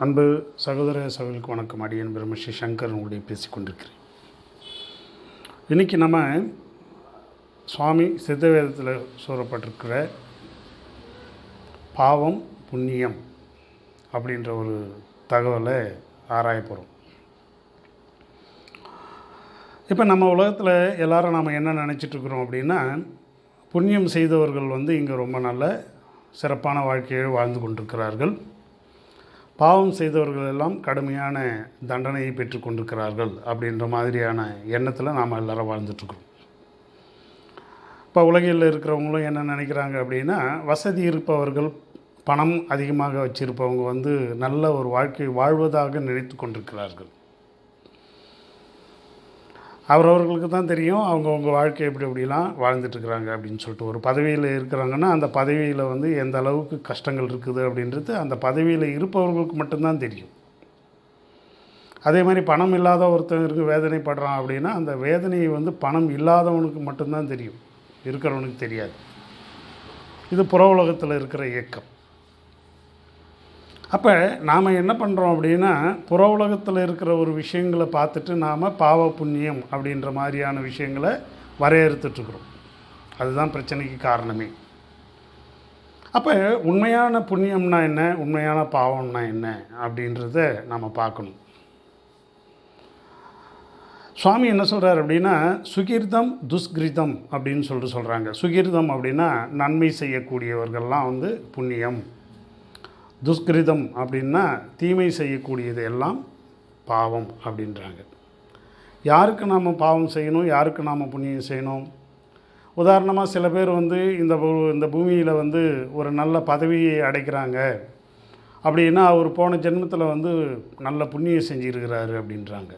அன்பு சகோதர சகோதரிக்கு வணக்கம். அடியன் பிரம்மஸ்ரீ சங்கர் உங்களுடைய பேசிக்கொண்டிருக்கிறேன். இன்றைக்கி நம்ம சுவாமி சித்தவேதத்தில் சொல்லப்பட்டிருக்கிற பாவம் புண்ணியம் அப்படின்ற ஒரு தகவலை ஆராய போகிறோம். இப்போ நம்ம உலகத்தில் எல்லாரும் நாம் என்ன நினச்சிட்ருக்குறோம் அப்படின்னா, புண்ணியம் செய்தவர்கள் இங்கே ரொம்ப நல்ல சிறப்பான வாழ்க்கையை வாழ்ந்து கொண்டிருக்கிறார்கள், பாவம் செய்தவர்கள் எல்லாம் கடுமையான தண்டனையை பெற்று கொண்டிருக்கிறார்கள் அப்படின்ற மாதிரியான எண்ணத்தில் நாம் எல்லோரும் வாழ்ந்துட்டுருக்குறோம். இப்போ உலகில் இருக்கிறவங்களும் என்ன நினைக்கிறாங்க அப்படின்னா, வசதி இருப்பவர்கள், பணம் அதிகமாக வச்சுருப்பவங்க நல்ல ஒரு வாழ்க்கை வாழ்வதாக நினைத்து கொண்டிருக்கிறார்கள். அவரவர்களுக்கு தான் தெரியும் அவங்கவுங்க வாழ்க்கை எப்படிலாம் வாழ்ந்துட்டுருக்குறாங்க அப்படின்னு சொல்லிட்டு. ஒரு பதவியில் இருக்கிறாங்கன்னா அந்த பதவியில் எந்த அளவுக்கு கஷ்டங்கள் இருக்குது அப்படின்றது அந்த பதவியில் இருப்பவர்களுக்கு மட்டும்தான் தெரியும். அதே மாதிரி பணம் இல்லாத ஒருத்தருக்கு வேதனைப்படுறான் அப்படின்னா அந்த வேதனையை பணம் இல்லாதவனுக்கு மட்டும்தான் தெரியும், இருக்கிறவனுக்கு தெரியாது. இது புற உலகத்தில் இருக்கிற இயக்கம். அப்போ நாம் என்ன பண்ணுறோம் அப்படின்னா, புற உலகத்தில் இருக்கிற ஒரு விஷயங்களை பார்த்துட்டு நாம் பாவ புண்ணியம் அப்படின்ற மாதிரியான விஷயங்களை வரையறுத்துட்ருக்குறோம். அதுதான் பிரச்சனைக்கு காரணமே. அப்போ உண்மையான புண்ணியம்னா என்ன, உண்மையான பாவம்னா என்ன அப்படின்றத நாம் பார்க்கணும். சுவாமி என்ன சொல்கிறார் அப்படின்னா, சுகீர்தம் துஷ்கிருதம் அப்படின்னு சொல்கிறாங்க. சுகீர்தம் அப்படின்னா நன்மை செய்யக்கூடியவர்கள்லாம் புண்ணியம், துஷ்கிருதம் அப்படின்னா தீமை செய்யக்கூடியது எல்லாம் பாவம் அப்படின்றாங்க. யாருக்கு நாம் பாவம் செய்யணும், யாருக்கு நாம் புண்ணியம் செய்யணும்? உதாரணமாக சில பேர் இந்த பூமியில் ஒரு நல்ல பதவியை அடைக்கிறாங்க அப்படின்னா அவர் போன ஜென்மத்தில் நல்ல புண்ணியம் செஞ்சுருக்கிறாரு அப்படின்றாங்க.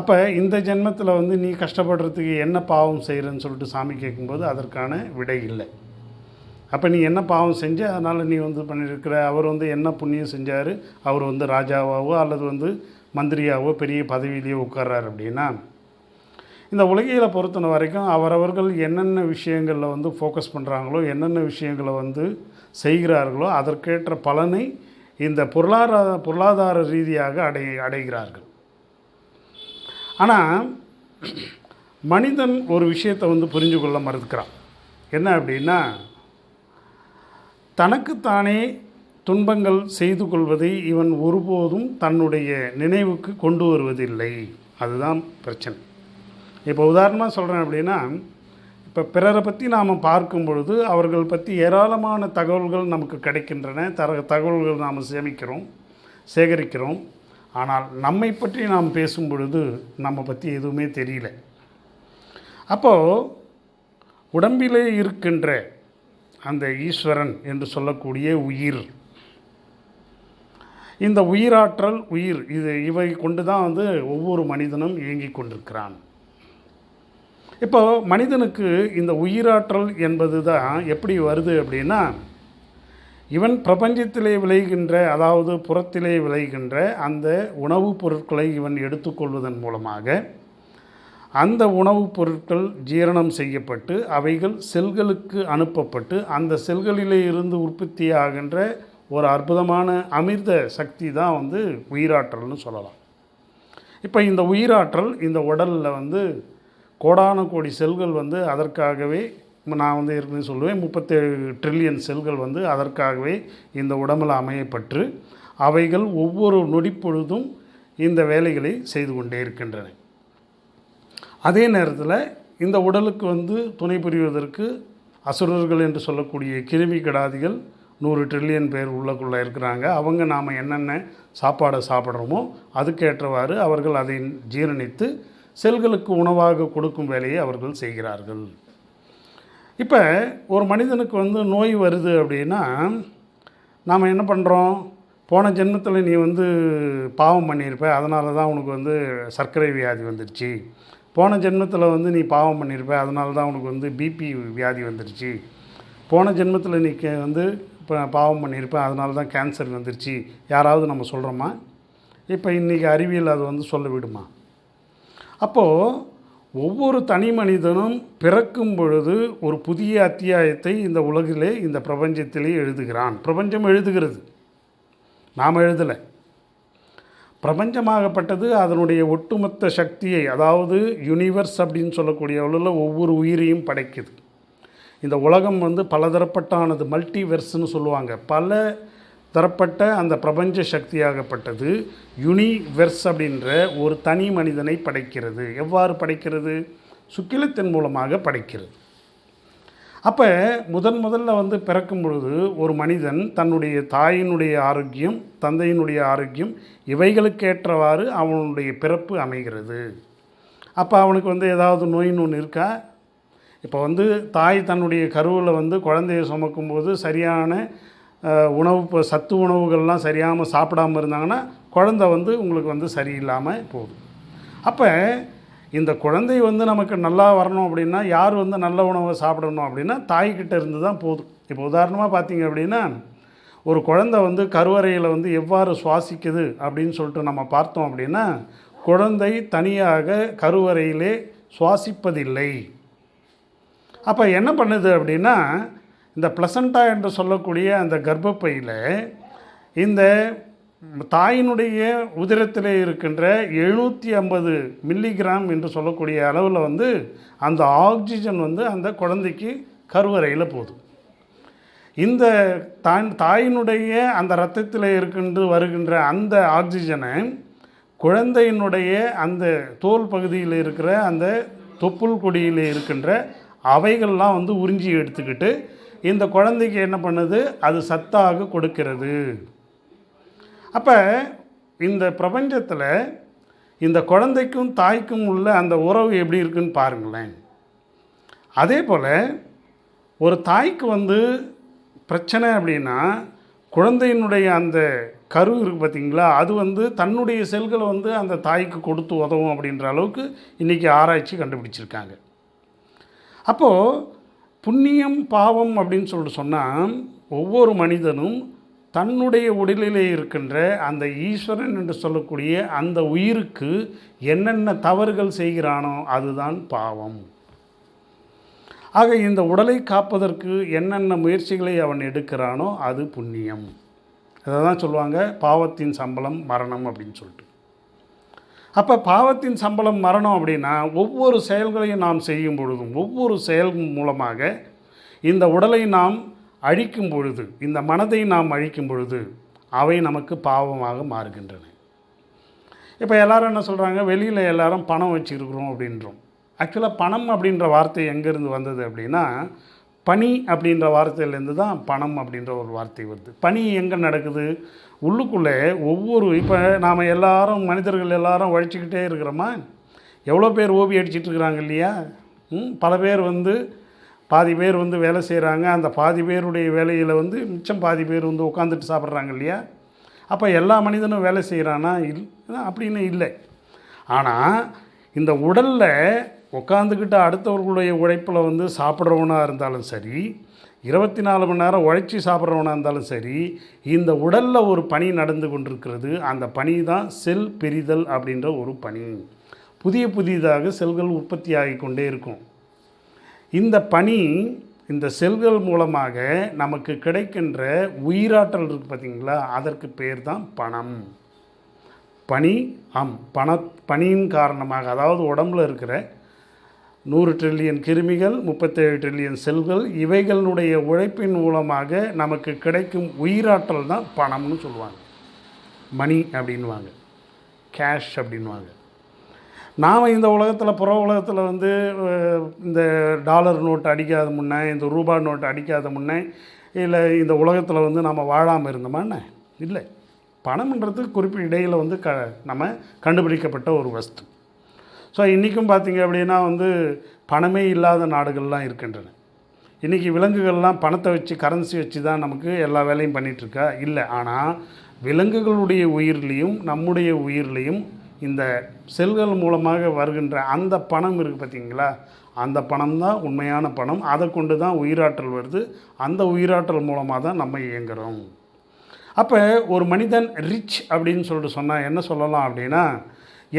அப்போ இந்த ஜென்மத்தில் நீ கஷ்டப்படுறதுக்கு என்ன பாவம் செய்கிறேன்னு சொல்லிட்டு சாமி கேட்கும்போது அதற்கான விடை இல்லை. அப்போ நீ என்ன பாவம் செஞ்ச, அதனால் நீ பண்ணியிருக்கிற. அவர் என்ன புண்ணியம் செஞ்சார், அவர் ராஜாவாவோ அல்லது மந்திரியாவோ பெரிய பதவியிலேயோ உட்கார்றாரு அப்படின்னா, இந்த உலகில் பொறுத்தன வரைக்கும் அவரவர்கள் என்னென்ன விஷயங்களில் ஃபோக்கஸ் பண்ணுறாங்களோ, என்னென்ன விஷயங்களை செய்கிறார்களோ அதற்கேற்ற பலனை இந்த பொருளாதார ரீதியாக அடைகிறார்கள். ஆனால் மனிதன் ஒரு விஷயத்தை புரிஞ்சு கொள்ள மறுக்கிறான். என்ன அப்படின்னா, தனக்குத்தானே துன்பங்கள் செய்து கொள்வதை இவன் ஒருபோதும் தன்னுடைய நினைவுக்கு கொண்டு வருவதில்லை. அதுதான் பிரச்சனை. இப்போ உதாரணமாக சொல்கிறேன் அப்படின்னா, இப்போ பிறரை பற்றி நாம் பார்க்கும் பொழுது அவர்கள் பற்றி ஏராளமான தகவல்கள் நமக்கு கிடைக்கின்றன, தகவல்கள் நாம் சேகரிக்கிறோம். ஆனால் நம்மை பற்றி நாம் பேசும் பொழுது நம்ம பற்றி எதுவுமே தெரியல. அப்போது உடம்பிலே இருக்கின்ற அந்த ஈஸ்வரன் என்று சொல்லக்கூடிய உயிர், இந்த உயிராற்றல், இவை கொண்டு தான் ஒவ்வொரு மனிதனும் இயங்கிக் கொண்டிருக்கிறான். இப்போ மனிதனுக்கு இந்த உயிராற்றல் என்பது தான் எப்படி வருது அப்படின்னா, இவன் பிரபஞ்சத்திலே விளைகின்ற, அதாவது புறத்திலே விளைகின்ற அந்த உணவுப் பொருட்களை இவன் எடுத்துக்கொள்வதன் மூலமாக அந்த உணவுப் பொருட்கள் ஜீரணம் செய்யப்பட்டு அவைகள் செல்களுக்கு அனுப்பப்பட்டு அந்த செல்களிலே இருந்து உற்பத்தியாகின்ற ஒரு அற்புதமான அமிர்த சக்தி தான் உயிராற்றல்னு சொல்லலாம். இப்போ இந்த உயிராற்றல் இந்த உடலில் கோடான கோடி செல்கள் அதற்காகவே, நான் ஏற்கனவே சொல்லுவேன், 37 ட்ரில்லியன் செல்கள் அதற்காகவே இந்த உடம்பில் அமையப்பட்டு அவைகள் ஒவ்வொரு நொடிப்பொழுதும் இந்த வேலைகளை செய்து கொண்டே இருக்கின்றன. அதே நேரத்தில் இந்த உடலுக்கு துணை புரிவதற்கு அசுரர்கள் என்று சொல்லக்கூடிய கிருமி கிடாதிகள் 100 ட்ரில்லியன் பேர் உள்ளக்குள்ளே இருக்கிறாங்க. அவங்க நாம் என்னென்ன சாப்பாடை சாப்பிட்றோமோ அதுக்கேற்றவாறு அவர்கள் அதை ஜீரணித்து செல்களுக்கு உணவாக கொடுக்கும் வேலையை அவர்கள் செய்கிறார்கள். இப்போ ஒரு மனிதனுக்கு நோய் வருது அப்படின்னா நாம் என்ன பண்ணுறோம்? போன ஜென்மத்தில் நீ பாவம் பண்ணியிருப்ப, அதனால தான் உனக்கு சர்க்கரை வியாதி வந்துடுச்சு. போன ஜென்மத்தில் நீ பாவம் பண்ணியிருப்ப, அதனால தான் உனக்கு பிபி வியாதி வந்துடுச்சு. போன ஜென்மத்தில் நீ இப்போ பாவம் பண்ணியிருப்ப, அதனால தான் கேன்சர் வந்துடுச்சு. யாராவது நம்ம சொல்கிறோமா? இப்போ இன்றைக்கி அறிவியல் அது சொல்ல விடுமா? அப்போது ஒவ்வொரு தனி மனிதனும் பிறக்கும் பொழுது ஒரு புதிய அத்தியாயத்தை இந்த உலகிலே, இந்த பிரபஞ்சத்திலே எழுதுகிறான். பிரபஞ்சம் எழுதுகிறது. நாம் எழுதலை. பிரபஞ்சமாகப்பட்டது அதனுடைய ஒட்டுமொத்த சக்தியை, அதாவது யூனிவர்ஸ் அப்படின்னு சொல்லக்கூடிய அளவில் ஒவ்வொரு உயிரையும் படைக்குது. இந்த உலகம் பலதரப்பட்டானது, மல்டிவெர்ஸ்னு சொல்லுவாங்க. பல தரப்பட்ட அந்த பிரபஞ்ச சக்தியாகப்பட்டது யூனிவெர்ஸ் அப்படின்ற ஒரு தனி மனிதனை படைக்கிறது. எவ்வாறு படைக்கிறது? சுக்கிலத்தின் மூலமாக படைக்கிறது. அப்போ முதல்ல பிறக்கும் பொழுது ஒரு மனிதன் தன்னுடைய தாயினுடைய ஆரோக்கியம், தந்தையினுடைய ஆரோக்கியம் இவைகளுக்கேற்றவாறு அவனுடைய பிறப்பு அமைகிறது. அப்போ அவனுக்கு ஏதாவது நோயின்னு ஒன்று இருக்கா? இப்போ தாய் தன்னுடைய கருவில் குழந்தையை சுமக்கும்போது சரியான உணவு, சத்து உணவுகள்லாம் சரியாமல் சாப்பிடாமல் இருந்தாங்கன்னா குழந்தை உங்களுக்கு சரியில்லாமல் போகுது. அப்போ இந்த குழந்தை நமக்கு நல்லா வரணும் அப்படின்னா யார் நல்ல உணவை சாப்பிடணும் அப்படின்னா தாய்கிட்ட இருந்து தான் போதும். இப்போ உதாரணமாக பார்த்தீங்க அப்படின்னா ஒரு குழந்தை கருவறையில் எவ்வாறு சுவாசிக்குது அப்படின்னு சொல்லிட்டு நம்ம பார்த்தோம் அப்படின்னா, குழந்தை தனியாக கருவறையிலே சுவாசிப்பதில்லை. அப்போ என்ன பண்ணுது அப்படின்னா, இந்த பிளசண்டா என்று சொல்லக்கூடிய அந்த கர்ப்பப்பையில் இந்த தாயினுடைய உதிரத்தில் இருக்கின்ற 750 மில்லிகிராம் என்று சொல்லக்கூடிய அளவில் அந்த ஆக்சிஜன் அந்த குழந்தைக்கு கருவறையில் போகுது. இந்த தாயினுடைய அந்த இரத்தத்தில் வருகின்ற அந்த ஆக்சிஜனை குழந்தையினுடைய அந்த தோல் பகுதியில் இருக்கிற அந்த தொப்புள் கொடியில் இருக்கின்ற அவைகள்லாம் உறிஞ்சி எடுத்துக்கிட்டு இந்த குழந்தைக்கு என்ன பண்ணுது? அது சத்தாக கொடுக்கிறது. அப்போ இந்த பிரபஞ்சத்தில் இந்த குழந்தைக்கும் தாய்க்கும் உள்ள அந்த உறவு எப்படி இருக்குன்னு பாருங்களேன். அதே போல் ஒரு தாய்க்கு பிரச்சனை அப்படின்னா குழந்தையினுடைய அந்த கரு இருக்குது பார்த்திங்களா, அது தன்னுடைய செல்களை அந்த தாய்க்கு கொடுத்து உதவும் அப்படின்ற அளவுக்கு இன்றைக்கி ஆராய்ச்சி கண்டுபிடிச்சிருக்காங்க. அப்போது புண்ணியம் பாவம் அப்படின்னு சொல்லிட்டு சொன்னால் ஒவ்வொரு மனிதனும் தன்னுடைய உடலிலே இருக்கின்ற அந்த ஈஸ்வரன் என்று சொல்லக்கூடிய அந்த உயிருக்கு என்னென்ன தவறுகள் செய்கிறானோ அதுதான் பாவம். ஆக இந்த உடலை காப்பதற்கு என்னென்ன முயற்சிகளை அவன் எடுக்கிறானோ அது புண்ணியம். அதை தான் சொல்லுவாங்க பாவத்தின் சம்பளம் மரணம் அப்படின்னு சொல்லிட்டு. அப்போ பாவத்தின் சம்பளம் மரணம் அப்படின்னா ஒவ்வொரு செயல்களையும் நாம் செய்யும் பொழுதும், ஒவ்வொரு செயல் மூலமாக இந்த உடலை நாம் அழிக்கும் பொழுது, இந்த மனதை நாம் அழிக்கும் பொழுது அவை நமக்கு பாவமாக மாறுகின்றன. இப்போ எல்லோரும் என்ன சொல்கிறாங்க, வெளியில் எல்லோரும் பணம் வச்சுருக்குறோம் அப்படின்றோம். ஆக்சுவலாக பணம் அப்படின்ற வார்த்தை எங்கேருந்து வந்தது அப்படின்னா, பனி அப்படின்ற வார்த்தையிலேருந்து தான் பணம் அப்படின்ற ஒரு வார்த்தை வருது. பனி எங்கே நடக்குது? உள்ளுக்குள்ளே இப்போ நாம் எல்லாரும் மனிதர்கள் எல்லாரும் உழைச்சிக்கிட்டே இருக்கிறோமா? எவ்வளோ பேர் ஓபி அடிச்சிட்டு இருக்கிறாங்க இல்லையா? பல பேர் பாதி பேர் வேலை செய்கிறாங்க. அந்த பாதி பேருடைய வேலையில் மிச்சம் பாதி பேர் உட்காந்துட்டு சாப்பிட்றாங்க இல்லையா? அப்போ எல்லா மனிதனும் வேலை செய்கிறானா? அப்படின்னு இல்லை. ஆனால் இந்த உடலில் உட்காந்துக்கிட்டு அடுத்தவர்களுடைய உழைப்பில் சாப்பிட்றவனாக இருந்தாலும் சரி, 24 மணி நேரம் உழைச்சி சாப்பிட்றவனாக இருந்தாலும் சரி, இந்த உடலில் ஒரு பணி நடந்து கொண்டிருக்கிறது. அந்த பணி தான் செல் பிரிதல் அப்படின்ற ஒரு பணி. புதிதாக செல்கள் உற்பத்தி ஆகி கொண்டே இருக்கும். இந்த பணி, இந்த செல்கள் மூலமாக நமக்கு கிடைக்கின்ற உயிராற்றல் இருக்குது பார்த்திங்களா, அதற்கு பேர் தான் பணம். பணியின் காரணமாக, அதாவது உடம்பில் இருக்கிற 100 ட்ரில்லியன் கிருமிகள், 37 ட்ரில்லியன் செல்கள், இவைகளுடைய உழைப்பின் மூலமாக நமக்கு கிடைக்கும் உயிராற்றல் தான் பணம்னு சொல்லுவாங்க. மணி அப்படின்வாங்க, கேஷ் அப்படின்வாங்க. நாம் இந்த உலகத்தில், புற உலகத்தில் இந்த டாலர் நோட்டு அடிக்காத முன்னே, இந்த ரூபா நோட்டு அடிக்காத முன்னே, இல்லை இந்த உலகத்தில் நாம் வாழாமல் இருந்தோமான்னு இல்லை. பணம்ன்றது குறிப்பிட்ட இடையில் நம்ம கண்டுபிடிக்கப்பட்ட ஒரு வஸ்து. ஸோ இன்றைக்கும் பார்த்திங்க அப்படின்னா பணமே இல்லாத நாடுகள்லாம் இருக்கின்றன. இன்றைக்கி விலங்குகள்லாம் பணத்தை வச்சு, கரன்சி வச்சு தான் நமக்கு எல்லா வேலையும் பண்ணிகிட்ருக்கா? இல்லை. ஆனால் விலங்குகளுடைய உயிர்லேயும் நம்முடைய உயிர்லேயும் இந்த செல்கள் மூலமாக வருகின்ற அந்த பணம் இருக்குது பார்த்திங்களா, அந்த பணம் தான் உண்மையான பணம். அதை கொண்டு தான் உயிராற்றல் வருது. அந்த உயிராற்றல் மூலமாக தான் நம்ம இயங்குகிறோம். அப்போ ஒரு மனிதன் ரிச் அப்படின்னு சொல்லிட்டு சொன்னால் என்ன சொல்லலாம் அப்படின்னா,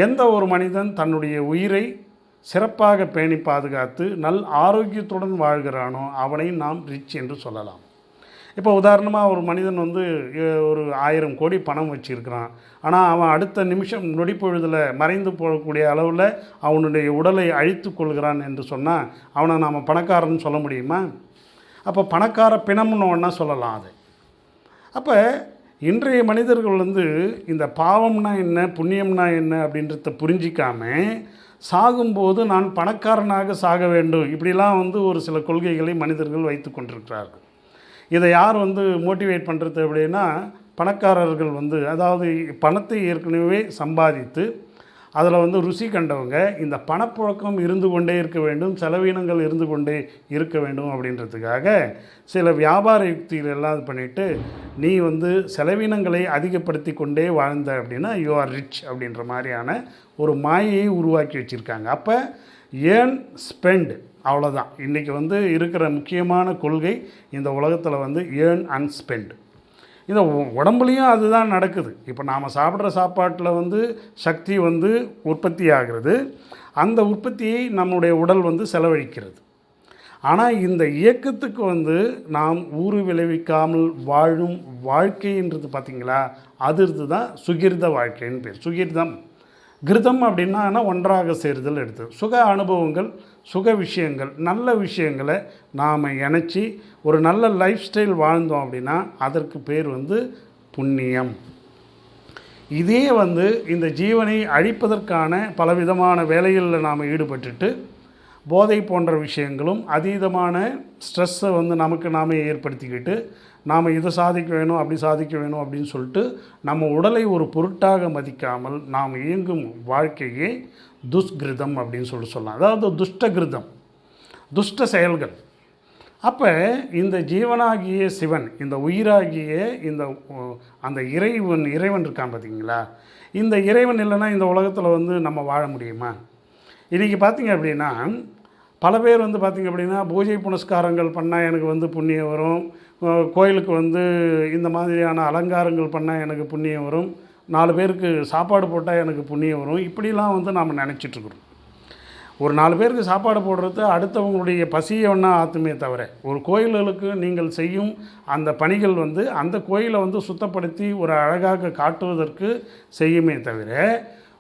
எந்த ஒரு மனிதன் தன்னுடைய உயிரை சிறப்பாக பேணி பாதுகாத்து நல் ஆரோக்கியத்துடன் வாழ்கிறானோ அவனை நாம் ரிச் என்று சொல்லலாம். இப்போ உதாரணமாக ஒரு மனிதன் வந்து ஒரு 1000 கோடி பணம் வச்சுருக்கிறான். ஆனால் அவன் அடுத்த நிமிஷம் நொடிப்பொழுதில் மறைந்து போகக்கூடிய அளவில் அவனுடைய உடலை அழித்து கொள்கிறான் என்று சொன்னால் அவனை நாம் பணக்காரன்னு சொல்ல முடியுமா? அப்போ பணக்கார பிணம்னு ஒன்றா சொல்லலாம் அது. அப்போ இன்றைய மனிதர்கள் வந்து இந்த பாவம்னா என்ன, புண்ணியம்னா என்ன அப்படின்றத புரிஞ்சிக்காமல் சாகும்போது நான் பணக்காரனாக சாக வேண்டும், இப்படிலாம் வந்து ஒரு சில கொள்கைகளை மனிதர்கள் வைத்து கொண்டிருக்கிறார்கள். இதை யார் வந்து மோட்டிவேட் பண்ணுறது அப்படின்னா, பணக்காரர்கள் வந்து, அதாவது பணத்தை ஏற்கனவே சம்பாதித்து அதில் வந்து ருசி கண்டவங்க, இந்த பணப்புழக்கம் இருந்து கொண்டே இருக்க வேண்டும், செலவினங்கள் இருந்து கொண்டே இருக்க வேண்டும் அப்படின்றதுக்காக சில வியாபார யுக்திகள் எல்லாம் இது பண்ணிவிட்டு, நீ வந்து செலவினங்களை அதிகப்படுத்தி கொண்டே வாழ்ந்த அப்படின்னா யூ ஆர் ரிச் அப்படின்ற மாதிரியான ஒரு மாயையை உருவாக்கி வச்சுருக்காங்க. அப்போ ஏர்ன் ஸ்பெண்ட், அவ்வளோதான் இன்றைக்கி வந்து இருக்கிற முக்கியமான கொள்கை. இந்த உலகத்தில் வந்து ஏர்ன் அண்ட் ஸ்பெண்ட். இந்த உடம்புலையும் அதுதான் நடக்குது. இப்போ நாம் சாப்பிட்ற சாப்பாட்டில் வந்து சக்தி வந்து உற்பத்தி ஆகிறது, அந்த உற்பத்தியை நம்முடைய உடல் வந்து செலவழிக்கிறது. ஆனால் இந்த இயக்கத்துக்கு வந்து நாம் ஊறு விளைவிக்காமல் வாழும் வாழ்க்கைன்றது பார்த்திங்களா, அது தான் சுகிர்த வாழ்க்கைன்னு பேர். சுகிர்தம், கிருதம் அப்படின்னா ஒன்றாக சேருதல் எடுத்து சுக அனுபவங்கள், சுக விஷயங்கள், நல்ல விஷயங்களை நாம் இணைச்சி ஒரு நல்ல லைஃப் ஸ்டைல் வாழ்ந்தோம் அப்படின்னா அதற்கு பேர் வந்து புண்ணியம். இதே வந்து இந்த ஜீவனை அழிப்பதற்கான பலவிதமான வேலைகளில் நாம் ஈடுபட்டுட்டு போதை போன்ற விஷயங்களும் அதீதமான ஸ்ட்ரெஸ்ஸை வந்து நமக்கு நாமே ஏற்படுத்திக்கிட்டு நாம் இதை சாதிக்க வேணும், அப்படி சாதிக்க வேணும் அப்படின்னு சொல்லிட்டு நம்ம உடலை ஒரு பொருட்டாக மதிக்காமல் நாம் இயங்கும் வாழ்க்கையே துஷ்கிருதம் அப்படின்னு சொல்லலாம். அதாவது துஷ்டகிருதம், துஷ்ட செயல்கள். அப்போ இந்த ஜீவனாகிய சிவன், இந்த உயிராகிய அந்த இறைவன் இருக்கான் பார்த்தீங்களா, இந்த இறைவன் இல்லைன்னா இந்த உலகத்தில் வந்து நம்ம வாழ முடியுமா? இன்றைக்கி பார்த்திங்க அப்படின்னா பல பேர் வந்து பார்த்திங்க அப்படின்னா பூஜை புனஸ்காரங்கள் பண்ணால் எனக்கு வந்து புண்ணியம் வரும், கோயிலுக்கு வந்து இந்த மாதிரியான அலங்காரங்கள் பண்ணால் எனக்கு புண்ணியம் வரும், 4 பேருக்கு சாப்பாடு போட்டால் எனக்கு புண்ணியம் வரும், இப்படிலாம் வந்து நாம் நினச்சிட்ருக்குறோம். ஒரு 4 பேருக்கு சாப்பாடு போடுறது அடுத்தவங்களுடைய பசியை ஒன்றா ஆற்றுமே தவிர, ஒரு கோயில்களுக்கு நீங்கள் செய்யும் அந்த பணிகள் வந்து அந்த கோயிலை வந்து சுத்தப்படுத்தி ஒரு அழகாக காட்டுவதற்கு செய்யுமே தவிர,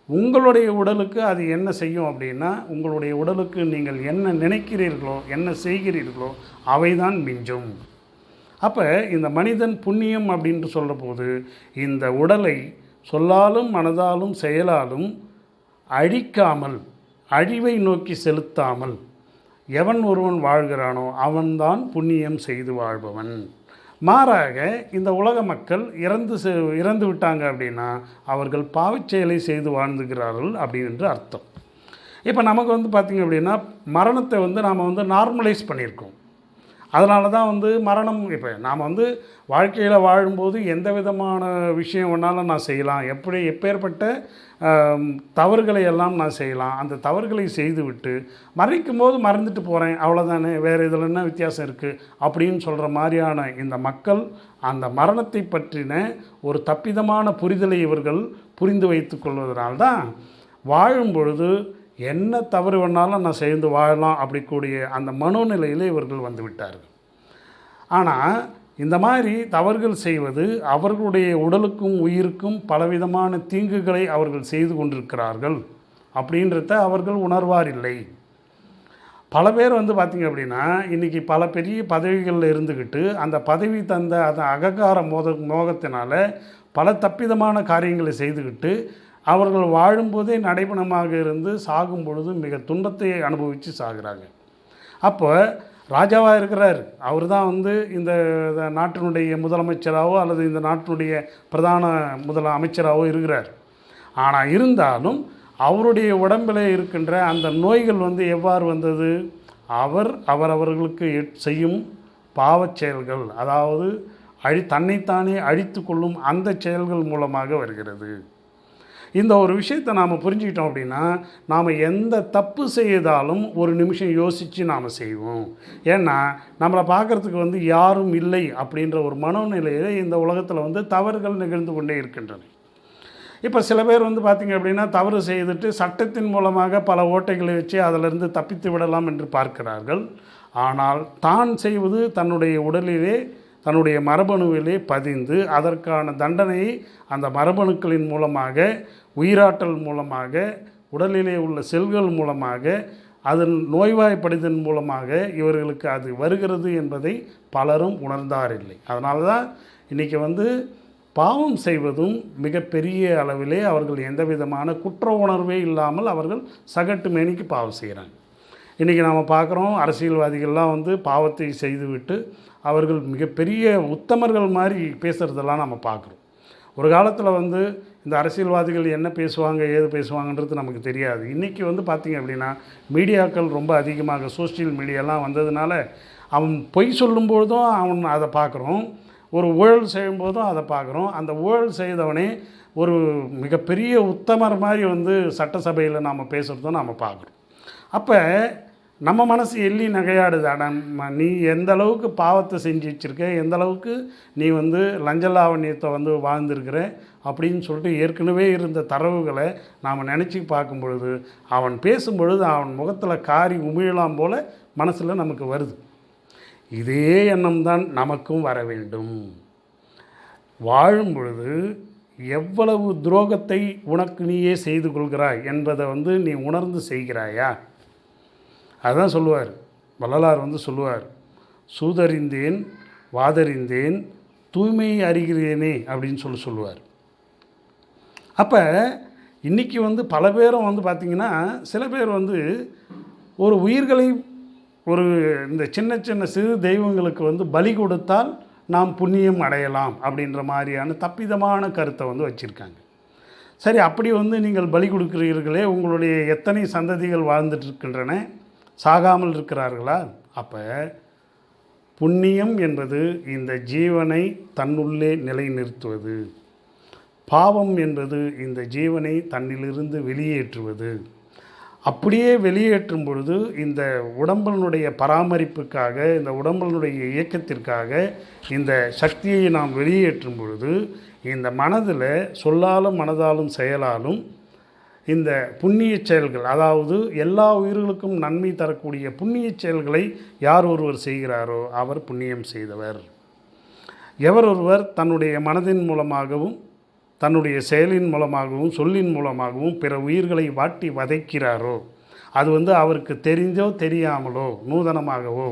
உங்களுடைய உடலுக்கு அது என்ன செய்யும் அப்படின்னா, உங்களுடைய உடலுக்கு நீங்கள் என்ன நினைக்கிறீர்களோ, என்ன செய்கிறீர்களோ அவை தான் மிஞ்சும். அப்போ இந்த மனிதன் புண்ணியம் அப்படின்ட்டு சொல்கிற போது இந்த உடலை சொல்லாலும் மனதாலும் செயலாலும் அழிக்காமல், அழிவை நோக்கி செலுத்தாமல் எவன் ஒருவன் வாழ்கிறானோ அவன்தான் புண்ணியம் செய்து வாழ்பவன். மாறாக இந்த உலக மக்கள் இறந்து விட்டாங்க அப்படின்னா அவர்கள் பாவச் செயலை செய்து வாழ்ந்துகிறார்கள் அப்படின்னு அர்த்தம். இப்போ நமக்கு வந்து பார்த்திங்க அப்படின்னா மரணத்தை வந்து நாம் வந்து நார்மலைஸ் பண்ணியிருக்கோம். அதனால தான் வந்து மரணம், இப்போ நாம் வந்து வாழ்க்கையில் வாழும்போது எந்த விதமான விஷயம் வேணாலும் நான் செய்யலாம், எப்பேற்பட்ட தவறுகளை எல்லாம் நான் செய்யலாம், அந்த தவறுகளை செய்துவிட்டு மறைக்கும் போது மறந்துட்டு போகிறேன், அவ்வளோதானே, வேறு இதில் என்ன வித்தியாசம் இருக்குது அப்படின்னு சொல்கிற மாதிரியான இந்த மக்கள் அந்த மரணத்தை பற்றின ஒரு தப்பிதமான புரிதலை இவர்கள் புரிந்து வைத்து கொள்வதனால்தான் வாழும் பொழுது என்ன தவறு வேணாலும் நான் செய்து வாழலாம் அப்படிக்கூடிய அந்த மனோநிலையில் இவர்கள் வந்து விட்டார்கள். ஆனால் இந்த மாதிரி தவறுகள் செய்வது அவர்களுடைய உடலுக்கும் உயிருக்கும் பலவிதமான தீங்குகளை அவர்கள் செய்து கொண்டிருக்கிறார்கள் அப்படின்றத அவர்கள் உணர்வாரில்லை. பல பேர் வந்து பார்த்திங்க அப்படின்னா இன்றைக்கி பல பெரிய பதவிகளில் இருந்துக்கிட்டு அந்த பதவி தந்த அந்த அகங்கார மோகத்தினால் பல தப்பிதமான காரியங்களை செய்துக்கிட்டு அவர்கள் வாழும்போதே நடைபணமாக இருந்து சாகும் பொழுது மிக துன்பத்தை அனுபவித்து சாகிறாங்க. அப்போ ராஜாவாக இருக்கிறார், அவர் தான் வந்து இந்த நாட்டினுடைய முதலமைச்சராகவோ அல்லது இந்த நாட்டினுடைய பிரதான அமைச்சராகவோ இருக்கிறார். ஆனால் இருந்தாலும் அவருடைய உடம்பில் இருக்கின்ற அந்த நோய்கள் வந்து எவ்வாறு வந்தது? அவர்களுக்கு செய்யும் பாவச் செயல்கள், அதாவது தன்னைத்தானே அழித்து கொள்ளும் அந்த செயல்கள் மூலமாக வருகிறது. இந்த ஒரு விஷயத்தை நாம் புரிஞ்சுக்கிட்டோம் அப்படின்னா நாம் எந்த தப்பு செய்தாலும் ஒரு நிமிஷம் யோசித்து நாம் செய்வோம். ஏன்னா நம்மளை பார்க்குறதுக்கு வந்து யாரும் இல்லை அப்படின்ற ஒரு மனோநிலையில் இந்த உலகத்தில் வந்து தவறுகள் நிகழ்ந்து கொண்டே இருக்கின்றன. இப்போ சில பேர் வந்து பார்த்திங்க அப்படின்னா தவறு செய்துட்டு சட்டத்தின் மூலமாக பல ஓட்டைகளை வச்சு அதிலிருந்து தப்பித்து விடலாம் என்று பார்க்கிறார்கள். ஆனால் தான் செய்வது தன்னுடைய உடலிலே தன்னுடைய மரபணுவிலே பதிந்து அதற்கான தண்டனையை அந்த மரபணுக்களின் மூலமாக, உயிராற்றல் மூலமாக, உடலிலே உள்ள செல்கள் மூலமாக, அதன் நோய்வாய்ப்படிதன் மூலமாக இவர்களுக்கு அது வருகிறது என்பதை பலரும் உணர்ந்தாரில்லை. அதனால தான் இன்றைக்கி பாவம் செய்வதும் மிகப்பெரிய அளவிலே அவர்கள் எந்த விதமான குற்ற உணர்வே இல்லாமல் அவர்கள் சகட்டு மேனிக்கு பாவம் செய்கிறாங்க. இன்றைக்கி நாம் பார்க்குறோம், அரசியல்வாதிகள்லாம் பாவத்தை செய்துவிட்டு அவர்கள் மிகப்பெரிய உத்தமர்கள் மாதிரி பேசுகிறதெல்லாம் நம்ம பார்க்குறோம். ஒரு காலத்தில் இந்த அரசியல்வாதிகள் என்ன பேசுவாங்க, ஏது பேசுவாங்கன்றது நமக்கு தெரியாது. இன்றைக்கி பார்த்திங்க அப்படின்னா மீடியாக்கள் ரொம்ப அதிகமாக, சோஷியல் மீடியாலாம் வந்ததுனால அவன் பொய் சொல்லும்பொழுதும் அவன் அதை பார்க்குறோம், ஒரு ஊழல் செய்யும்போதும் அதை பார்க்குறோம். அந்த ஊழல் செய்தவனே ஒரு மிகப்பெரிய உத்தமர் மாதிரி சட்டசபையில் நாம் பேசுகிறதும் நாம் பார்க்குறோம். அப்போ நம்ம மனசு எள்ளி நகையாடுது. நீ எந்த அளவுக்கு பாவத்தை செஞ்சு வச்சுருக்க, எந்த அளவுக்கு நீ லஞ்ச லாவண்யத்தை வாழ்ந்துருக்கிற அப்படின்னு சொல்லிட்டு ஏற்கனவே இருந்த தரவுகளை நாம் நினச்சி பார்க்கும் பொழுது, அவன் பேசும்பொழுது அவன் முகத்தில் காரி உமிழலாம் போல் மனசில் நமக்கு வருது. இதே எண்ணம்தான் நமக்கும் வர வேண்டும். வாழும் பொழுது எவ்வளவு துரோகத்தை உனக்கு நீயே செய்து கொள்கிறாய் என்பதை நீ உணர்ந்து செய்கிறாயா? அதுதான் சொல்லுவார் வள்ளலார். சொல்லுவார், சூதறிந்தேன் வாதறிந்தேன் தூய்மை அறிகிறேனே அப்படின்னு சொல்லுவார். அப்போ இன்றைக்கி பல பேரும் பார்த்திங்கன்னா, சில பேர் ஒரு உயிர்களை ஒரு இந்த சின்ன சின்ன சிறு தெய்வங்களுக்கு பலி கொடுத்தால் நாம் புண்ணியம் அடையலாம் அப்படின்ற மாதிரியான தப்பிதமான கருத்தை வச்சுருக்காங்க. சரி, அப்படி நீங்கள் பலி கொடுக்குறீர்களே, உங்களுடைய எத்தனை சந்ததிகள் வாழ்ந்துட்டுருக்கின்றன, சாகாமல் இருக்கிறார்களா? அப்போ புண்ணியம் என்பது இந்த ஜீவனை தன்னுள்ளே நிலைநிறுத்துவது, பாவம் என்பது இந்த ஜீவனை தன்னிலிருந்து வெளியேற்றுவது. அப்படியே வெளியேற்றும் பொழுது இந்த உடம்பினுடைய பராமரிப்புக்காக, இந்த உடம்பினுடைய இயக்கத்திற்காக இந்த சக்தியை நாம் வெளியேற்றும் பொழுது இந்த மனதில் சொல்லாலும் மனதாலும் செயலாலும் இந்த புண்ணிய செயல்கள், அதாவது எல்லா உயிர்களுக்கும் நன்மை தரக்கூடிய புண்ணிய செயல்களை யார் ஒருவர் செய்கிறாரோ அவர் புண்ணியம் செய்தவர். எவர் ஒருவர் தன்னுடைய மனதின் மூலமாகவும் தன்னுடைய செயலின் மூலமாகவும் சொல்லின் மூலமாகவும் பிற உயிர்களை வாட்டி வதைக்கிறாரோ, அது அவருக்கு தெரிஞ்சோ தெரியாமலோ நூதனமாகவோ,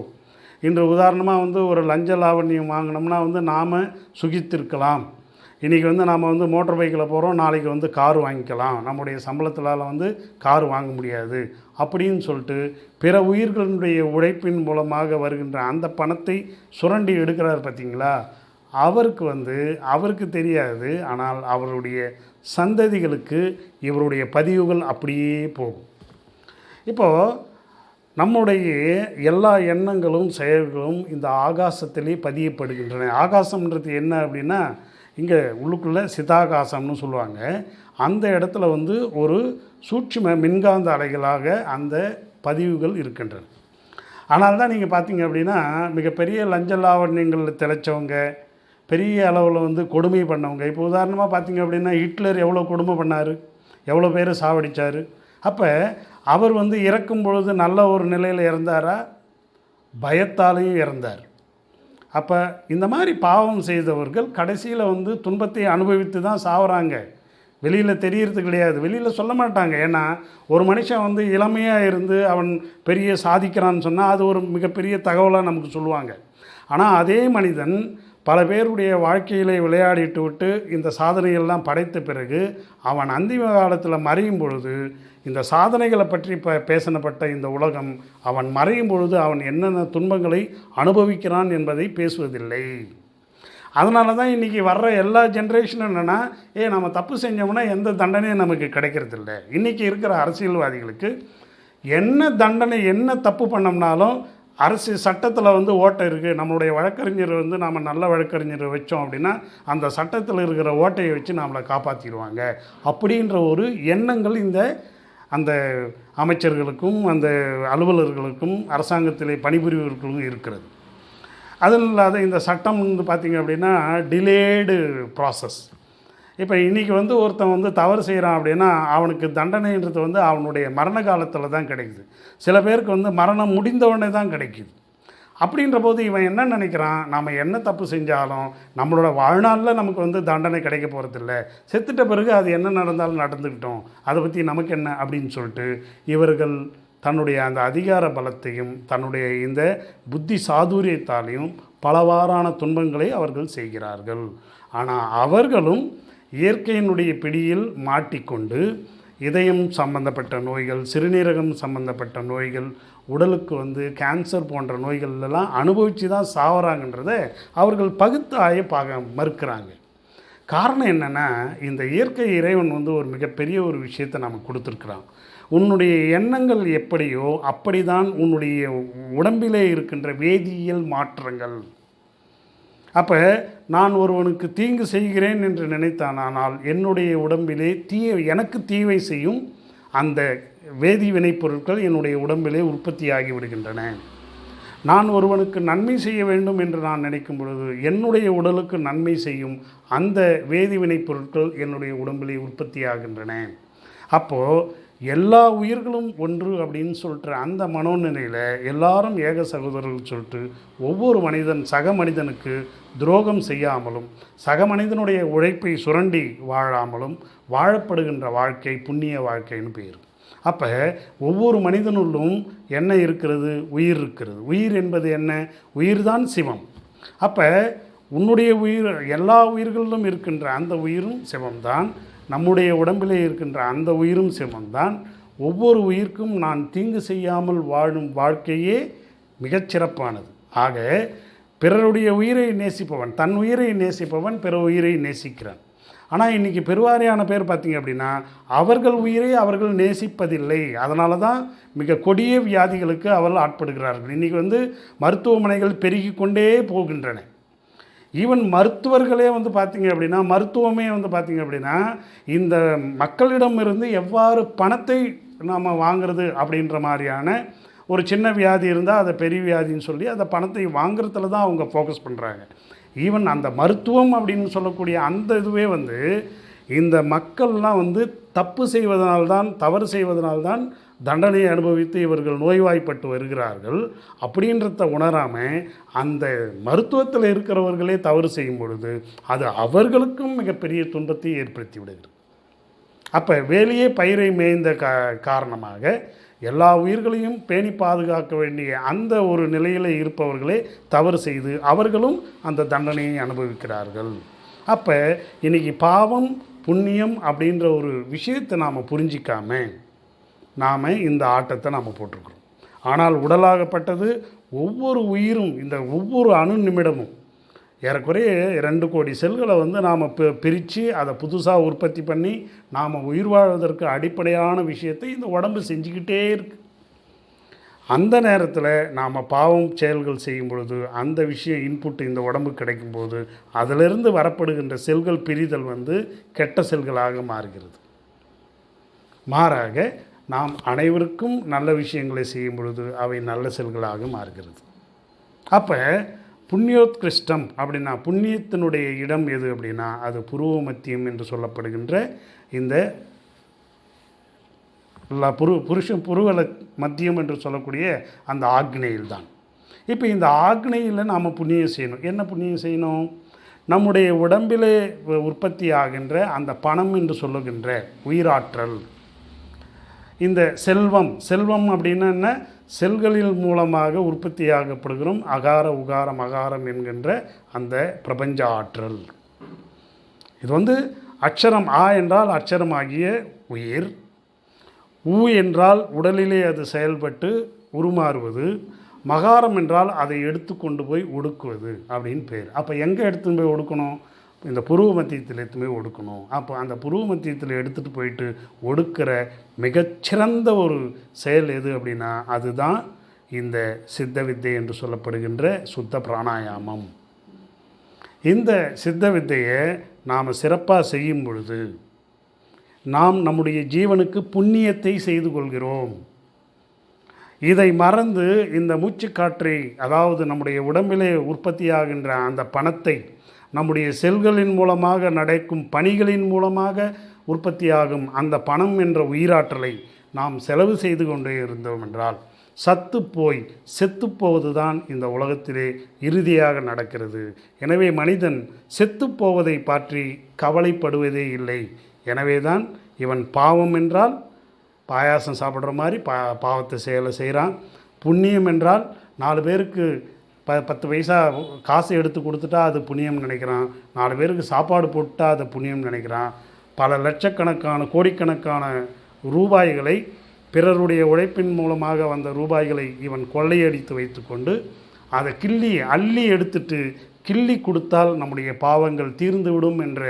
இன்று உதாரணமாக ஒரு லஞ்ச லாவண்யம் வாங்கினோம்னா நாம் சுகித்திருக்கலாம். இன்றைக்கி நாம் மோட்டர் பைக்கில் போகிறோம், நாளைக்கு கார் வாங்கிக்கலாம், நம்முடைய சம்பளத்தினால் கார் வாங்க முடியாது அப்படின்னு சொல்லிட்டு பிற உயிர்களுடைய உழைப்பின் மூலமாக வருகின்ற அந்த பணத்தை சுரண்டி எடுக்கிறார் பார்த்திங்களா? அவருக்கு தெரியாது, ஆனால் அவருடைய சந்ததிகளுக்கு இவருடைய பதிவுகள் அப்படியே போகும். இப்போது நம்முடைய எல்லா எண்ணங்களும் செயல்களும் இந்த ஆகாசத்திலே பதியப்படுகின்றன. ஆகாசம்ன்றது என்ன அப்படின்னா, இங்கே உள்ளுக்குள்ளே சிதாகாசம்னு சொல்லுவாங்க. அந்த இடத்துல ஒரு சூட்சும மின்காந்த அலைகளாக அந்த பதிவுகள் இருக்கின்றன. ஆனால் தான் நீங்கள் பார்த்தீங்க அப்படின்னா, மிகப்பெரிய லஞ்ச லாவண்யங்களில் திளைச்சவங்க, பெரிய அளவில் கொடுமை பண்ணவங்க, இப்போ உதாரணமாக பார்த்திங்க அப்படின்னா ஹிட்லர் எவ்வளோ கொடுமை பண்ணார், எவ்வளோ பேர் சாவடித்தார். அப்போ அவர் இறக்கும் பொழுது நல்ல ஒரு நிலையில் இறந்தாரா? பயத்தாலையும் இறந்தார். அப்போ இந்த மாதிரி பாவம் செய்தவர்கள் கடைசியில் துன்பத்தை அனுபவித்து தான் சாவறாங்க. வெளியில் தெரியறது கிடையாது, வெளியில் சொல்ல மாட்டாங்க. ஏன்னா ஒரு மனுஷன் இளமையாக இருந்து அவன் பெரிய சாதிக்கிறான்னு சொன்னால் அது ஒரு மிகப்பெரிய தகவலாக நமக்கு சொல்லுவாங்க. ஆனால் அதே மனிதன் பல பேருடைய வாழ்க்கையிலே விளையாடிட்டு விட்டு இந்த சாதனைகள்லாம் படைத்த பிறகு அவன் அந்திம காலத்தில் மறையும் பொழுது இந்த சாதனைகளை பற்றி பேசப்பட்ட இந்த உலகம் அவன் மறையும் பொழுது அவன் என்னென்ன துன்பங்களை அனுபவிக்கிறான் என்பதை பேசுவதில்லை. அதனால தான் இன்றைக்கி வர்ற எல்லா ஜென்ரேஷனும் என்னென்னா, நம்ம தப்பு செஞ்சோம்னா எந்த தண்டனையும் நமக்கு கிடைக்கிறதில்ல. இன்றைக்கி இருக்கிற அரசியல்வாதிகளுக்கு என்ன தண்டனை, என்ன தப்பு பண்ணோம்னாலும் அரசு சட்டத்தில் ஓட்டை இருக்குது, நம்மளுடைய வழக்கறிஞர் நாம் நல்ல வழக்கறிஞரை வச்சோம் அப்படின்னா அந்த சட்டத்தில் இருக்கிற ஓட்டையை வச்சு நம்மளை காப்பாற்றிடுவாங்க அப்படின்ற ஒரு எண்ணங்கள் அந்த அமைச்சர்களுக்கும் அந்த அலுவலர்களுக்கும் அரசாங்கத்திலே பணிபுரிவர்களுக்கும் இருக்கிறது. அதுவும் இல்லாத இந்த சட்டம் பார்த்திங்க அப்படின்னா டிலேடு ப்ராசஸ். இப்போ இன்றைக்கி ஒருத்தன் தவறு செய்கிறான் அப்படின்னா அவனுக்கு தண்டனைன்றது அவனுடைய மரண காலத்தில் தான் கிடைக்குது. சில பேருக்கு மரணம் முடிந்தவுடனே தான் கிடைக்குது. அப்படின்ற போது இவன் என்ன நினைக்கிறான், நாம் என்ன தப்பு செஞ்சாலும் நம்மளோட வாழ்நாளில் நமக்கு வந்து தண்டனை கிடைக்க போகிறதில்ல, செத்துட்ட பிறகு அது என்ன நடந்தாலும் நடந்துக்கிட்டோம், அதை பற்றி நமக்கு என்ன அப்படின்னு சொல்லிட்டு இவர்கள் தன்னுடைய அந்த அதிகார பலத்தையும் தன்னுடைய இந்த புத்தி சாதுரியத்தாலையும் பலவாறான துன்பங்களை அவர்கள் செய்கிறார்கள். ஆனால் அவர்களும் இயற்கையினுடைய பிடியில் மாட்டிக்கொண்டு இதயம் சம்பந்தப்பட்ட நோய்கள், சிறுநீரகம் சம்பந்தப்பட்ட நோய்கள், உடலுக்கு வந்து கேன்சர் போன்ற நோய்கள்லாம் அனுபவித்து தான் சாவறாங்கன்றதை அவர்கள் பகுத்து ஆய மறுக்கிறாங்க. காரணம் என்னென்னா, இந்த இயற்கை இறைவன் வந்து ஒரு மிகப்பெரிய ஒரு விஷயத்தை நமக்கு கொடுத்துருக்குறான். உன்னுடைய எண்ணங்கள் எப்படியோ அப்படி தான் உன்னுடைய உடம்பிலே இருக்கின்ற வேதியியல் மாற்றங்கள். அப்போ நான் ஒருவனுக்கு தீங்கு செய்கிறேன் என்று நினைத்தானால் என்னுடைய உடம்பிலே எனக்கு தீவை செய்யும் அந்த வேதி வினைப்பொருட்கள் என்னுடைய உடம்பிலே உற்பத்தியாகி விடுகின்றன. நான் ஒருவனுக்கு நன்மை செய்ய வேண்டும் என்று நான் நினைக்கும் பொழுது என்னுடைய உடலுக்கு நன்மை செய்யும் அந்த வேதி வினைப்பொருட்கள் என்னுடைய உடம்பிலே உற்பத்தியாகின்றன. அப்போது எல்லா உயிர்களும் ஒன்று அப்படின்னு சொல்லிட்டு அந்த மனோநிலையில் எல்லாரும் ஏக சகோதரர்கள் சொல்லிட்டு ஒவ்வொரு சக மனிதனுக்கு துரோகம் செய்யாமலும் சக மனிதனுடைய உழைப்பை சுரண்டி வாழாமலும் வாழப்படுகின்ற வாழ்க்கை புண்ணிய வாழ்க்கைன்னு பேர். அப்போ ஒவ்வொரு மனிதனுள்ளும் என்ன இருக்கிறது? உயிர் இருக்கிறது. உயிர் என்பது என்ன? உயிர் தான் சிவம். அப்போ உன்னுடைய உயிர் எல்லா உயிர்களிலும் இருக்கின்ற அந்த உயிரும் சிவம்தான். நம்முடைய உடம்பிலே இருக்கின்ற அந்த உயிரும் சிவம்தான். ஒவ்வொரு உயிர்க்கும் நான் தீங்கு செய்யாமல் வாழும் வாழ்க்கையே மிகச்சிறப்பானது. ஆக பிறருடைய உயிரை நேசிப்பவன், தன் உயிரை நேசிப்பவன் பிற உயிரை நேசிக்கிறான். ஆனால் இன்றைக்கி பெருவாரியான பேர் பார்த்திங்க அப்படின்னா அவர்கள் உயிரை அவர்கள் நேசிப்பதில்லை. அதனால தான் மிக கொடிய வியாதிகளுக்கு அவர்கள் ஆட்படுகிறார்கள். இன்றைக்கி வந்து மருத்துவமனைகள் பெருகி கொண்டே போகின்றன. ஈவன் மருத்துவர்களே வந்து பார்த்திங்க அப்படின்னா மருத்துவமே வந்து பார்த்திங்க அப்படின்னா இந்த மக்களிடமிருந்து எவ்வாறு பணத்தை நாம் வாங்கிறது அப்படின்ற மாதிரியான ஒரு சின்ன வியாதி இருந்தால் அதை பெரிய வியாதின்னு சொல்லி அந்த பணத்தை வாங்குறதுல தான் அவங்க ஃபோக்கஸ் பண்ணுறாங்க. ஈவன் அந்த மருத்துவம் அப்படின்னு சொல்லக்கூடிய அந்த இதுவே வந்து இந்த மக்கள்லாம் வந்து தப்பு செய்வதனால்தான், தவறு செய்வதனால்தான் தண்டனையை அனுபவித்து இவர்கள் நோய்வாய்ப்பட்டு வருகிறார்கள். அப்படின்றத உணராமல் அந்த மருத்துவத்தில் இருக்கிறவர்களே தவறு செய்யும் பொழுது அது அவர்களுக்கும் மிகப்பெரிய துன்பத்தை ஏற்படுத்தி விடுகிறது. அப்போ வேலையே பயிரை மேய்ந்த காரணமாக எல்லா உயிர்களையும் பேணி பாதுகாக்க வேண்டிய அந்த ஒரு நிலையில் இருப்பவர்களே தவறு செய்து அவர்களும் அந்த தண்டனையை அனுபவிக்கிறார்கள். அப்போ இன்றைக்கி பாவம் புண்ணியம் அப்படின்ற ஒரு விஷயத்தை நாம் புரிஞ்சிக்காமல் நாம் இந்த ஆட்டத்தை நாம் போட்டிருக்கிறோம். ஆனால் உடலாகப்பட்டது ஒவ்வொரு உயிரும் இந்த ஒவ்வொரு அணு நிமிடமும் ஏறக்குறைய 2 கோடி செல்களை வந்து நாம் பிரித்து அதை புதுசாக உற்பத்தி பண்ணி நாம் உயிர் வாழ்வதற்கு அடிப்படையான விஷயத்தை இந்த உடம்பு செஞ்சுக்கிட்டே இருக்கு. அந்த நேரத்தில் நாம் பாவம் செயல்கள் செய்யும் பொழுது அந்த விஷயம் இன்புட் இந்த உடம்பு கிடைக்கும்போது அதிலிருந்து வரப்படுகின்ற செல்கள் பிரிதல் வந்து கெட்ட செல்களாக மாறுகிறது. மாறாக நாம் அனைவருக்கும் நல்ல விஷயங்களை செய்யும் பொழுது அவை நல்ல செல்களாக மாறுகிறது. அப்போ புண்ணியோத்கிருஷ்டம் அப்படின்னா புண்ணியத்தினுடைய இடம் எது அப்படின்னா அது புருவ மத்தியம் என்று சொல்லப்படுகின்ற இந்த புருவல மத்தியம் என்று சொல்லக்கூடிய அந்த ஆக்னேயில் தான். இப்போ இந்த ஆக்னேயில் நாம் புண்ணியம் செய்யணும். என்ன புண்ணியம் செய்யணும்? நம்முடைய உடம்பிலே உற்பத்தி ஆகின்ற அந்த பணம் என்று சொல்லுகின்ற உயிராற்றல், இந்த செல்வம் அப்படின்னா என்ன? செல்களின் மூலமாக உற்பத்தியாகப்படுகிறோம் அகார உகார மகாரம் என்கின்ற அந்த பிரபஞ்ச ஆற்றல். இது வந்து அக்ஷரம் ஆ என்றால் அக்ஷரமாகிய உயிர், ஊ என்றால் உடலிலே அது செயல்பட்டு உருமாறுவது, மகாரம் என்றால் அதை எடுத்து கொண்டு போய் ஒடுக்குவது அப்படின்னு பேர். அப்போ எங்கே எடுத்துன்னு போய் ஒடுக்கணும்? இந்த புருவ மத்தியத்தில் எடுத்துன்னு போய் ஒடுக்கணும். அப்போ அந்த புருவ மத்தியத்தில் எடுத்துகிட்டு போயிட்டு ஒடுக்கிற மிகச்சிறந்த ஒரு செயல் எது அப்படின்னா அதுதான் இந்த சித்த வித்தை என்று சொல்லப்படுகின்ற சுத்த பிராணாயாமம். இந்த சித்த வித்தையை நாம் சிறப்பாக செய்யும் பொழுது நாம் நம்முடைய ஜீவனுக்கு புண்ணியத்தை செய்து கொள்கிறோம். இதை மறந்து இந்த மூச்சுக்காற்றை, அதாவது நம்முடைய உடம்பிலே உற்பத்தியாகின்ற அந்த பணத்தை, நம்முடைய செல்களின் மூலமாக நடக்கும் பணிகளின் மூலமாக உற்பத்தியாகும் அந்த பணம் என்ற உயிராற்றலை நாம் செலவு செய்து கொண்டே இருந்தோம் என்றால் சத்து போய் செத்துப்போவது தான் இந்த உலகத்திலே இறுதியாக நடக்கிறது. எனவே மனிதன் செத்துப்போவதை பற்றி கவலைப்படுவதே இல்லை. எனவே தான் இவன் பாவம் என்றால் பாயாசம் சாப்பிட்ற மாதிரி பாவத்தை செய்கிறான். புண்ணியம் என்றால் 4 பேருக்கு 10 பைசா காசு எடுத்து கொடுத்துட்டா அது புண்ணியம் நினைக்கிறான். 4 பேருக்கு சாப்பாடு போட்டுட்டா அது புண்ணியம் நினைக்கிறான். பல லட்சக்கணக்கான கோடிக்கணக்கான ரூபாய்களை, பிறருடைய உழைப்பின் மூலமாக வந்த ரூபாய்களை இவன் கொள்ளையடித்து வைத்துக்கொண்டு அதை அள்ளி எடுத்துட்டு கிள்ளி கொடுத்தால் நம்முடைய பாவங்கள் தீர்ந்துவிடும் என்ற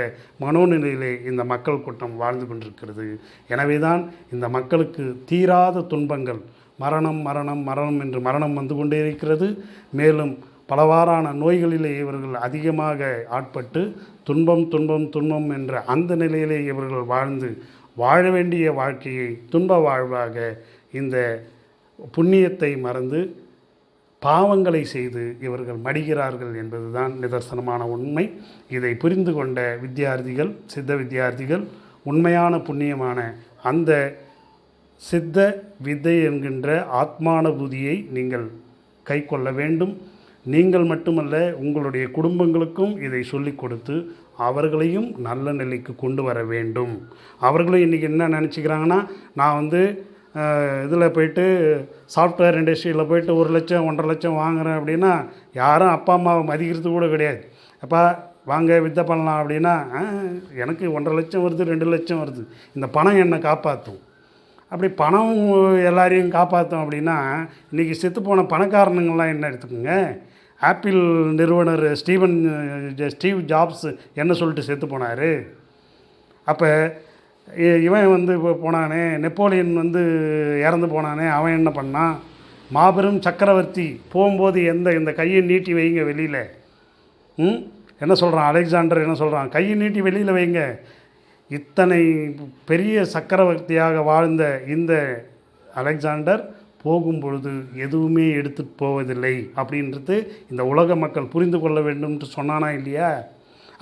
மனோநிலையிலே இந்த மக்கள் கூட்டம் வாழ்ந்து கொண்டிருக்கிறது. எனவே தான் இந்த மக்களுக்கு தீராத துன்பங்கள், மரணம் மரணம் மரணம் என்று மரணம் வந்து கொண்டே இருக்கிறது. மேலும் பலவாறான நோய்களிலே இவர்கள் அதிகமாக ஆட்பட்டு துன்பம் துன்பம் துன்பம் என்ற அந்த நிலையிலே இவர்கள் வாழ வேண்டிய வாழ்க்கையை துன்ப வாழ்வாக இந்த புண்ணியத்தை மறந்து பாவங்களை செய்து இவர்கள் மடிகிறார்கள் என்பதுதான் நிதர்சனமான உண்மை. இதை புரிந்து கொண்ட வித்தியார்த்திகள், சித்த வித்தியார்த்திகள் உண்மையான புண்ணியமான அந்த சித்த வித்தை என்கின்ற ஆத்மானுபூதியை நீங்கள் கை கொள்ள வேண்டும். நீங்கள் மட்டுமல்ல, உங்களுடைய குடும்பங்களுக்கும் இதை சொல்லிக் கொடுத்து அவர்களையும் நல்ல நிலைக்கு கொண்டு வர வேண்டும். அவர்களும் இன்றைக்கி என்ன நினச்சிக்கிறாங்கன்னா, நான் இதில் போய்ட்டு சாஃப்ட்வேர் இண்டஸ்ட்ரியில் போய்ட்டு 1 லட்சம் 1.5 லட்சம் வாங்குகிறேன் அப்படின்னா யாரும் அப்பா அம்மாவை மதிக்கிறது கூட கிடையாது. அப்பா வாங்க வித்தை பண்ணலாம் அப்படின்னா, எனக்கு 1.5 லட்சம் வருது 2 லட்சம் வருது, இந்த பணம் என்னை காப்பாற்றும். அப்படி பணம் எல்லாரையும் காப்பாற்றும் அப்படின்னா இன்றைக்கி செத்துப்போன பணக்காரனுங்கள்லாம் என்ன எடுத்துக்கோங்க. ஆப்பிள் நிறுவனர் ஸ்டீவ் ஜாப்ஸ் என்ன சொல்லிட்டு செத்து போனார். அப்போ இவன் இப்போ போனானே, நெப்போலியன் இறந்து போனானே, அவன் என்ன பண்ணான்? மாபெரும் சக்கரவர்த்தி போகும்போது இந்த கையை நீட்டி வைங்க வெளியில். என்ன சொல்கிறான் அலெக்சாண்டர்? என்ன சொல்கிறான்? கையை நீட்டி வெளியில் வைங்க. இத்தனை பெரிய சக்கரவர்த்தியாக வாழ்ந்த இந்த அலெக்சாண்டர் போகும்பொழுது எதுவுமே எடுத்துகிட்டு போவதில்லை அப்படின்றது இந்த உலக மக்கள் புரிந்து கொள்ள வேண்டும்னு சொன்னானா இல்லையா?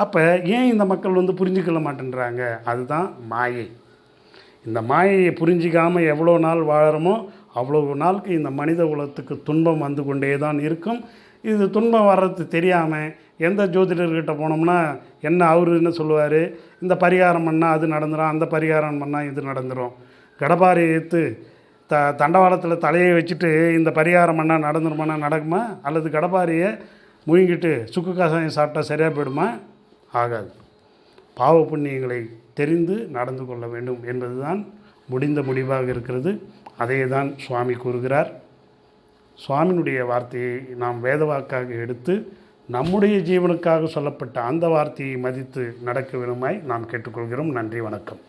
அப்போ ஏன் இந்த மக்கள் புரிஞ்சுக்கொள்ள மாட்டேன்றாங்க? அதுதான் மாயை. இந்த மாயையை புரிஞ்சிக்காமல் எவ்வளோ நாள் வாழறோமோ அவ்வளோ நாளுக்கு இந்த மனித குலத்துக்கு துன்பம் வந்து கொண்டே தான் இருக்கும். இது துன்பம் வர்றது தெரியாமல் எந்த ஜோதிடர்கிட்ட போனோம்னா அவர் என்ன சொல்லுவார்? இந்த பரிகாரம் பண்ணால் அது நடந்துடும், அந்த பரிகாரம் பண்ணால் இது நடந்துடும். கடப்பாரை எடுத்து தண்டவாளத்தில் தலையை வச்சுட்டு இந்த பரிகாரம் பண்ணால் நடந்துருமானா நடக்குமா? அல்லது கடப்பாரியை முழுங்கிட்டு சுக்கு காசாயம் சாப்பிட்டா சரியாக போயிடுமா? ஆகாது. பாவ புண்ணியங்களை தெரிந்து நடந்து கொள்ள வேண்டும் என்பதுதான் முடிந்த முடிவாக இருக்கிறது. அதே தான் சுவாமி கூறுகிறார். சுவாமியினுடைய வார்த்தையை நாம் வேத வாக்காக எடுத்து நம்முடைய ஜீவனுக்காக சொல்லப்பட்ட அந்த வார்த்தையை மதித்து நடக்க வேணுமாய் நாம் கேட்டுக்கொள்கிறோம். நன்றி, வணக்கம்.